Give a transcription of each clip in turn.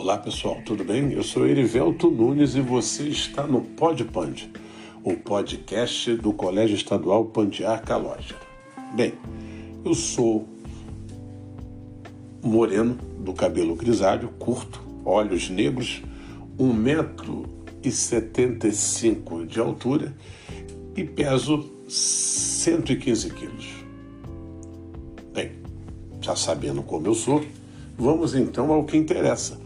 Olá pessoal, tudo bem? Eu sou Erivelto Nunes e você está no PodPand, o podcast do Colégio Estadual Pandiar Calógero. Bem, eu sou moreno, do cabelo grisalho, curto, olhos negros, 1,75 m de altura e peso 115 quilos. Bem, já sabendo como eu sou, vamos então ao que interessa,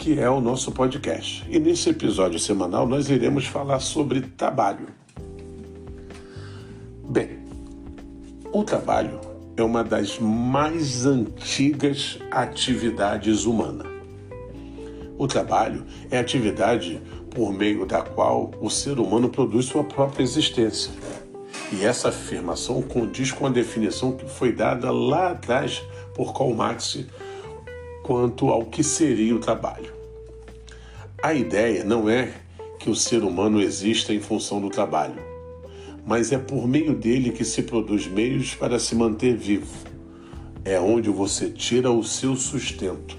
que é o nosso podcast. E nesse episódio semanal nós iremos falar sobre trabalho. Bem, o trabalho é uma das mais antigas atividades humanas. O trabalho é a atividade por meio da qual o ser humano produz sua própria existência. E essa afirmação condiz com a definição que foi dada lá atrás por Karl Marx quanto ao que seria o trabalho. A ideia não é que o ser humano exista em função do trabalho, mas é por meio dele que se produz meios para se manter vivo. É onde você tira o seu sustento.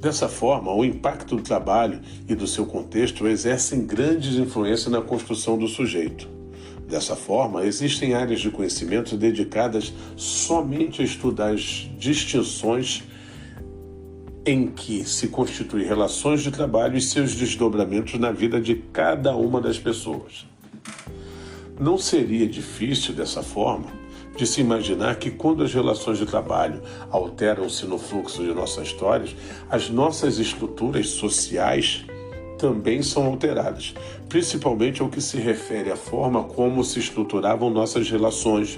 Dessa forma, o impacto do trabalho e do seu contexto exercem grandes influências na construção do sujeito. Dessa forma, existem áreas de conhecimento dedicadas somente a estudar as distinções em que se constituem relações de trabalho e seus desdobramentos na vida de cada uma das pessoas. Não seria difícil, dessa forma, de se imaginar que quando as relações de trabalho alteram-se no fluxo de nossas histórias, as nossas estruturas sociais também são alteradas, principalmente ao que se refere à forma como se estruturavam nossas relações,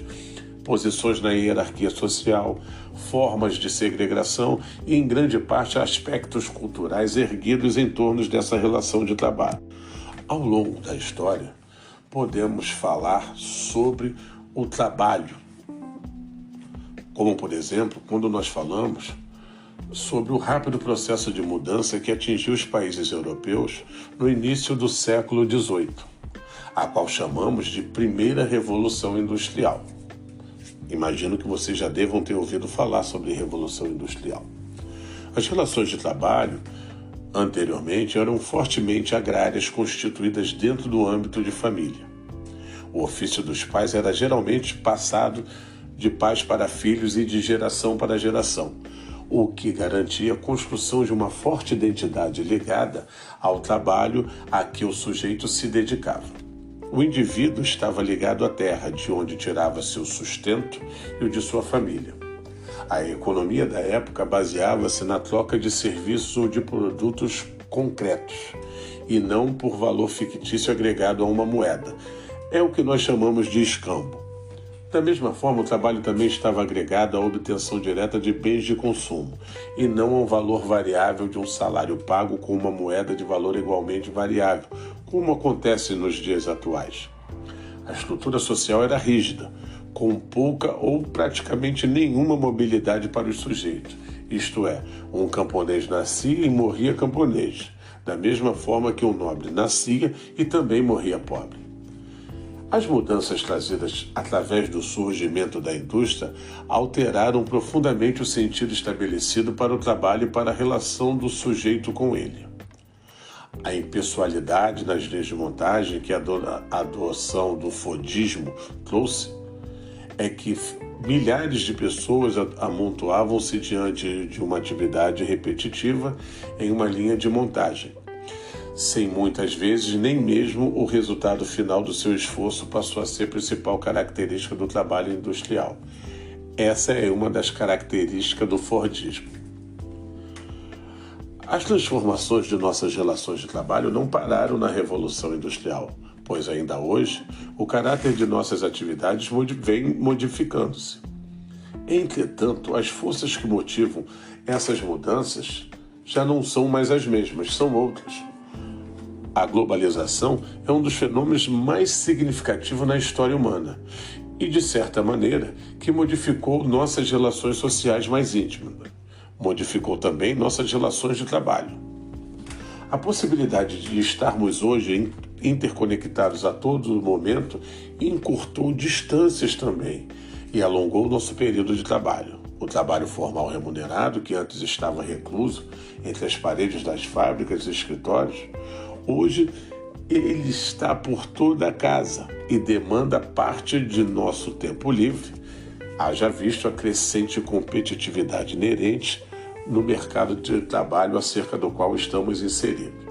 posições na hierarquia social, formas de segregação e, em grande parte, aspectos culturais erguidos em torno dessa relação de trabalho. Ao longo da história, podemos falar sobre o trabalho, como, por exemplo, quando nós falamos sobre o rápido processo de mudança que atingiu os países europeus no início do século XVIII, a qual chamamos de Primeira Revolução Industrial. Imagino que vocês já devam ter ouvido falar sobre Revolução Industrial. As relações de trabalho, anteriormente, eram fortemente agrárias, constituídas dentro do âmbito de família. O ofício dos pais era geralmente passado de pais para filhos e de geração para geração, o que garantia a construção de uma forte identidade ligada ao trabalho a que o sujeito se dedicava. O indivíduo estava ligado à terra, de onde tirava seu sustento e o de sua família. A economia da época baseava-se na troca de serviços ou de produtos concretos, e não por valor fictício agregado a uma moeda. É o que nós chamamos de escambo. Da mesma forma, o trabalho também estava agregado à obtenção direta de bens de consumo, e não ao valor variável de um salário pago com uma moeda de valor igualmente variável, como acontece nos dias atuais. A estrutura social era rígida, com pouca ou praticamente nenhuma mobilidade para os sujeitos, isto é, um camponês nascia e morria camponês, da mesma forma que um nobre nascia e também morria pobre. As mudanças trazidas através do surgimento da indústria alteraram profundamente o sentido estabelecido para o trabalho e para a relação do sujeito com ele. A impessoalidade nas leis de montagem que a adoção do Fordismo trouxe é que milhares de pessoas amontoavam-se diante de uma atividade repetitiva em uma linha de montagem, sem muitas vezes nem mesmo o resultado final do seu esforço passou a ser a principal característica do trabalho industrial. Essa é uma das características do Fordismo. As transformações de nossas relações de trabalho não pararam na Revolução Industrial, pois ainda hoje o caráter de nossas atividades vem modificando-se. Entretanto, as forças que motivam essas mudanças já não são mais as mesmas, são outras. A globalização é um dos fenômenos mais significativos na história humana e, de certa maneira, que modificou nossas relações sociais mais íntimas. Modificou também nossas relações de trabalho. A possibilidade de estarmos hoje interconectados a todo momento encurtou distâncias também e alongou nosso período de trabalho. O trabalho formal remunerado, que antes estava recluso entre as paredes das fábricas e escritórios, hoje ele está por toda a casa e demanda parte de nosso tempo livre, haja visto a crescente competitividade inerente no mercado de trabalho acerca do qual estamos inseridos.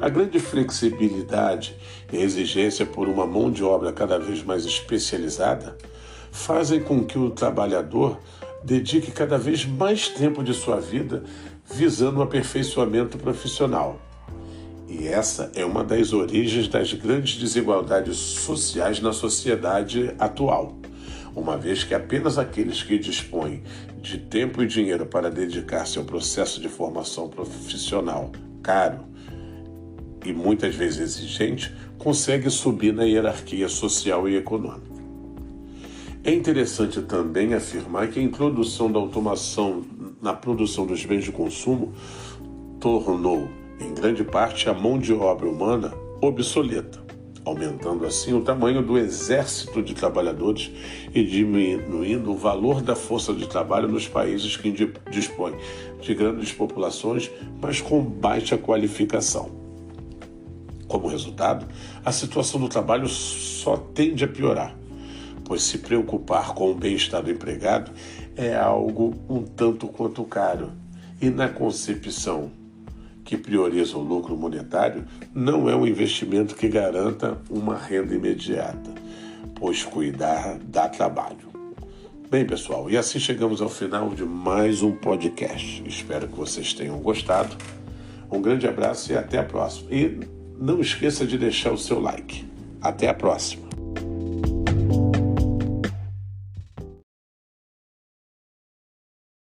A grande flexibilidade e a exigência por uma mão de obra cada vez mais especializada fazem com que o trabalhador dedique cada vez mais tempo de sua vida visando o aperfeiçoamento profissional. E essa é uma das origens das grandes desigualdades sociais na sociedade atual, uma vez que apenas aqueles que dispõem de tempo e dinheiro para dedicar-se ao processo de formação profissional caro e muitas vezes exigente, consegue subir na hierarquia social e econômica. É interessante também afirmar que a introdução da automação na produção dos bens de consumo tornou, em grande parte, a mão de obra humana obsoleta, aumentando assim o tamanho do exército de trabalhadores e diminuindo o valor da força de trabalho nos países que dispõem de grandes populações, mas com baixa qualificação. Como resultado, a situação do trabalho só tende a piorar, pois se preocupar com o bem-estar do empregado é algo um tanto quanto caro, e na concepção que prioriza o lucro monetário, não é um investimento que garanta uma renda imediata, pois cuidar dá trabalho. Bem, pessoal, e assim chegamos ao final de mais um podcast. Espero que vocês tenham gostado. Um grande abraço e até a próxima. E não esqueça de deixar o seu like. Até a próxima.